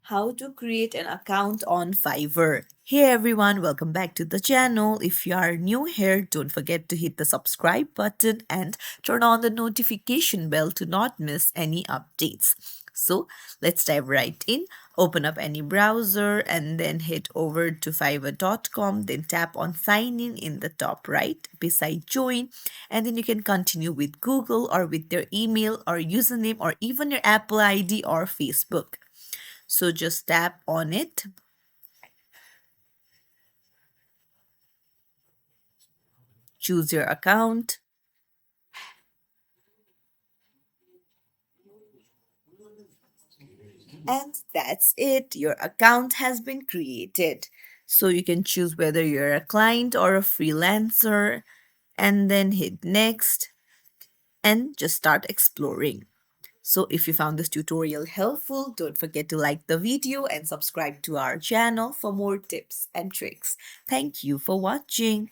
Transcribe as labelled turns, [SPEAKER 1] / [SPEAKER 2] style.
[SPEAKER 1] How to create an account on Fiverr. Hey everyone, welcome back to the channel. If you are new here, don't forget to hit the subscribe button and turn on the notification bell to not miss any updates. So let's dive right in. Open up any browser and then head over to fiverr.com. Then tap on sign in the top right beside join. And then you can continue with Google or with your email or username or even your Apple ID or Facebook. So just tap on it, choose your account, and that's it. Your account has been created. So you can choose whether you're a client or a freelancer and then hit next and just start exploring. So if you found this tutorial helpful, don't forget to like the video and subscribe to our channel for more tips and tricks. Thank you for watching.